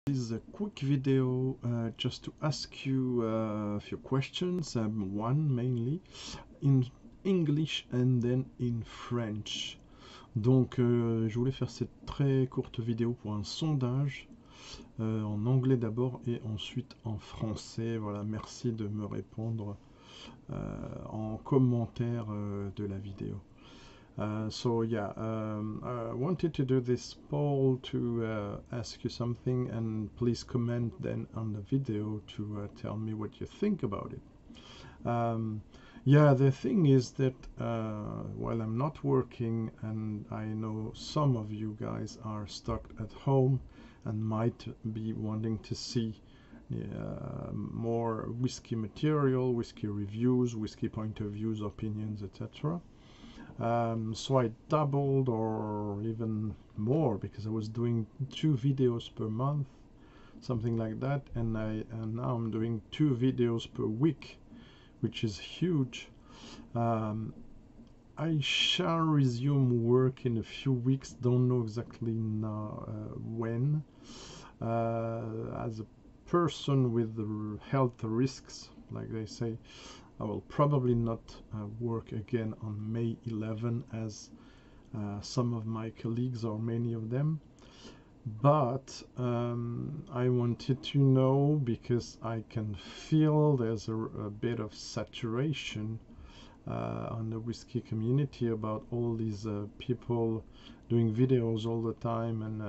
is a quick video just to ask you a few questions, one mainly in English and then in French. Donc je voulais faire cette très courte vidéo pour un sondage en anglais d'abord et ensuite en français. Voilà, merci de me répondre en commentaire de la vidéo. I wanted to do this poll to ask you something, and please comment then on the video to tell me what you think about it. Yeah, the thing is that while I'm not working, and I know some of you guys are stuck at home and might be wanting to see more whiskey material, whiskey reviews, whiskey point of views, opinions, etc. So I doubled or even more, because I was doing 2 videos per month, something like that, and now I'm doing 2 videos per week, which is huge. I shall resume work in a few weeks, don't know exactly now when. As a person with health risks, like they say, I will probably not work again on May 11 as some of my colleagues, or many of them. But I wanted to know, because I can feel there's a bit of saturation on the whiskey community about all these people doing videos all the time, and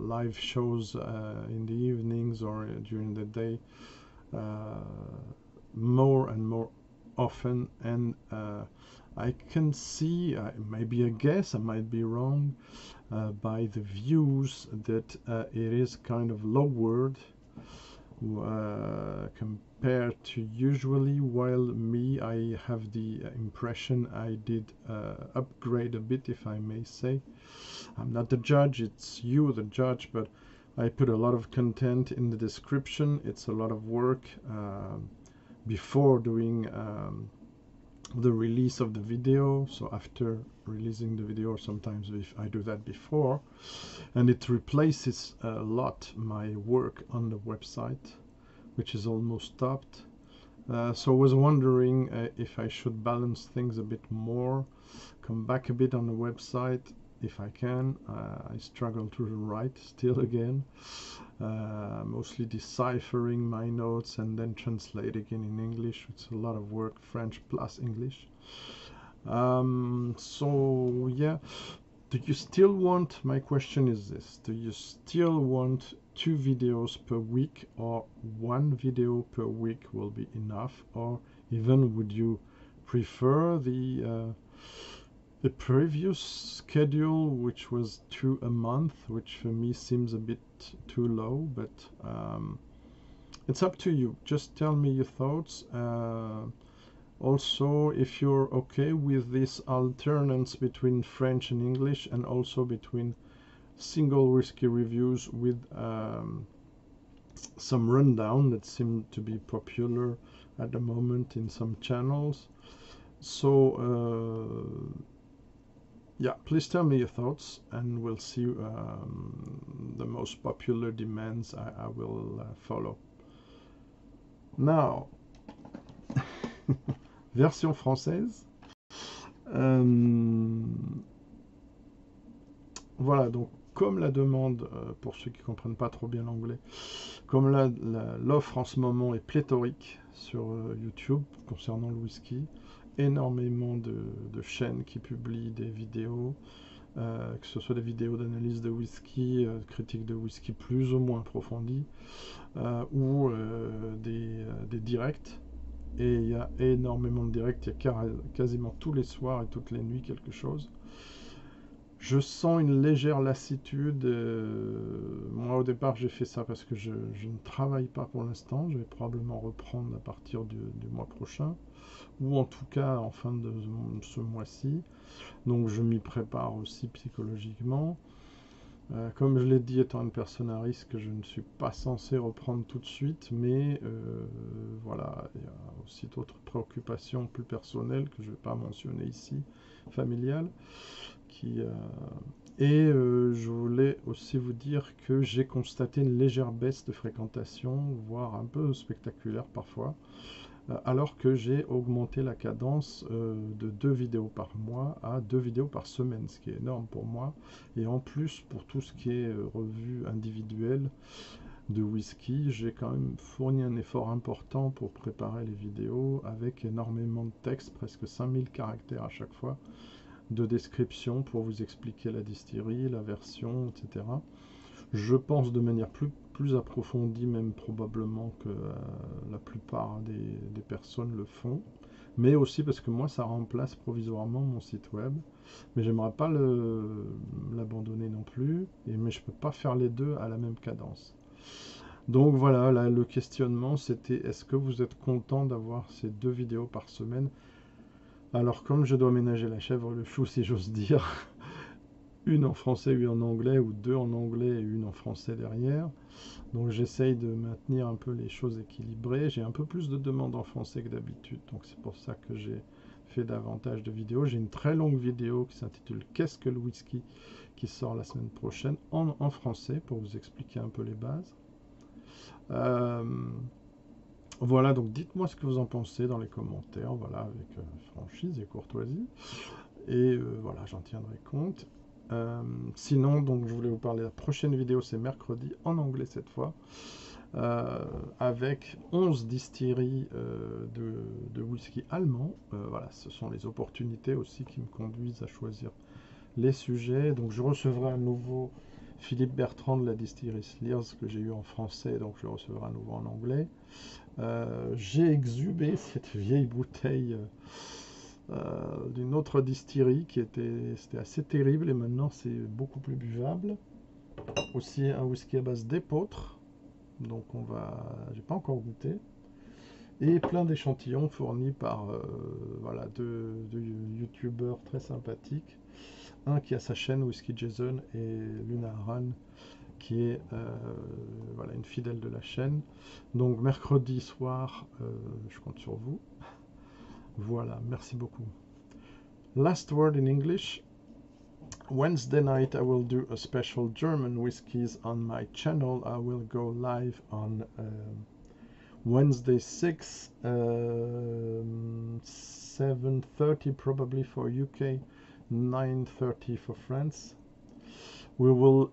live shows in the evenings or during the day. More and more often, and I can see, maybe a guess, I might be wrong, by the views, that it is kind of lowered compared to usually, while me, I have the impression I did upgrade a bit, if I may say. I'm not the judge, it's you the judge, but I put a lot of content in the description. It's a lot of work before doing the release of the video, so after releasing the video, sometimes if I do that before, and it replaces a lot my work on the website, which is almost stopped. So I was wondering if I should balance things a bit more, come back a bit on the website if I can. I struggle to write still again, mostly deciphering my notes and then translating in English. It's a lot of work, French plus English. So yeah, do you still want, my question is this, do you still want 2 videos per week, or 1 video per week will be enough, or even would you prefer the previous schedule, which was 2 a month, which for me seems a bit too low, but it's up to you. Just tell me your thoughts. Also, if you're okay with this alternance between French and English, and also between single whiskey reviews with some rundown that seem to be popular at the moment in some channels. So yeah, please tell me your thoughts, and we'll see the most popular demands I will follow. Now, version française. Voilà, donc comme la demande, pour ceux qui ne comprennent pas trop bien l'anglais, comme l'offre en ce moment est pléthorique sur YouTube concernant le whisky, énormément de chaînes qui publient des vidéos, que ce soit des vidéos d'analyse de whisky, critiques de whisky plus ou moins approfondies, ou des directs. Et il y a énormément de directs, il y a quasiment tous les soirs et toutes les nuits quelque chose. Je sens une légère lassitude. Moi, au départ, j'ai fait ça parce que je ne travaille pas pour l'instant. Je vais probablement reprendre à partir du mois prochain, ou en tout cas en fin de ce mois-ci. Donc je m'y prépare aussi psychologiquement. Comme je l'ai dit, étant une personne à risque, je ne suis pas censé reprendre tout de suite, mais voilà, il y a aussi d'autres préoccupations plus personnelles que je ne vais pas mentionner ici, familiales, qui Et je voulais aussi vous dire que j'ai constaté une légère baisse de fréquentation, voire un peu spectaculaire parfois, alors que j'ai augmenté la cadence de 2 vidéos par mois à 2 vidéos par semaine, ce qui est énorme pour moi. Et en plus, pour tout ce qui est revue individuelle de whisky, j'ai quand même fourni un effort important pour préparer les vidéos avec énormément de texte, presque 5000 caractères à chaque fois, de description pour vous expliquer la distillerie, la version, etc. Je pense de manière plus approfondie même probablement que la plupart des personnes le font, mais aussi parce que moi ça remplace provisoirement mon site web, mais j'aimerais pas l'abandonner non plus, mais je peux pas faire les deux à la même cadence. Donc voilà, là, le questionnement c'était est-ce que vous êtes content d'avoir ces 2 vidéos par semaine? Alors comme je dois ménager la chèvre et le chou si j'ose dire, une en français, une en anglais, ou 2 en anglais et une en français derrière. Donc j'essaye de maintenir un peu les choses équilibrées. J'ai un peu plus de demandes en français que d'habitude, donc c'est pour ça que j'ai fait davantage de vidéos. J'ai une très longue vidéo qui s'intitule Qu'est-ce que le whisky, qui sort la semaine prochaine en français pour vous expliquer un peu les bases. Voilà, donc dites-moi ce que vous en pensez dans les commentaires, voilà, avec franchise et courtoisie. Et voilà, j'en tiendrai compte. Sinon, donc, je voulais vous parler de la prochaine vidéo, c'est mercredi, en anglais cette fois, avec 11 distilleries de whisky allemand. Voilà, ce sont les opportunités aussi qui me conduisent à choisir les sujets. Donc, je recevrai à nouveau Philippe Bertrand de la distillerie Slears que j'ai eu en français, donc je le recevrai à nouveau en anglais. J'ai exhumé cette vieille bouteille d'une autre distillerie c'était assez terrible et maintenant c'est beaucoup plus buvable. Aussi un whisky à base d'épeautre, donc j'ai pas encore goûté, et plein d'échantillons fournis par voilà, deux youtubeurs très sympathiques. Un qui a sa chaîne Whisky Jason et Luna Aran qui est voilà, une fidèle de la chaîne. Donc mercredi soir, je compte sur vous. Voilà, merci beaucoup. Last word in English. Wednesday night I will do a special German whiskies on my channel. I will go live on Wednesday 6, 7:30 probably for UK, 9:30 for France. We will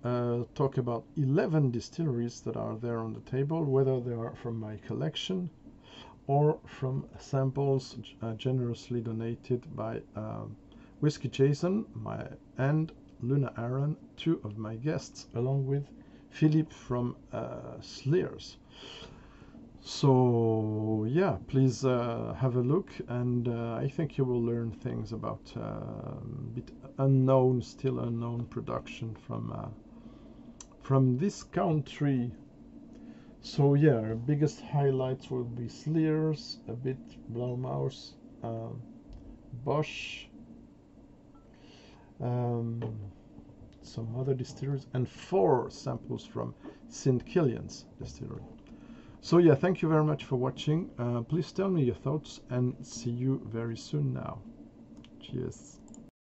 talk about 11 distilleries that are there on the table, whether they are from my collection or from samples generously donated by Whisky Jason and Luna Aran, 2 of my guests, along with Philippe from Slears. So yeah, please have a look, and I think you will learn things about a bit still unknown production from this country. So yeah, biggest highlights will be Slears, a bit Blaumaus, Bosch, some other distilleries, and 4 samples from St. Killian's distillery. So yeah, thank you very much for watching. Please tell me your thoughts and see you very soon now. Cheers.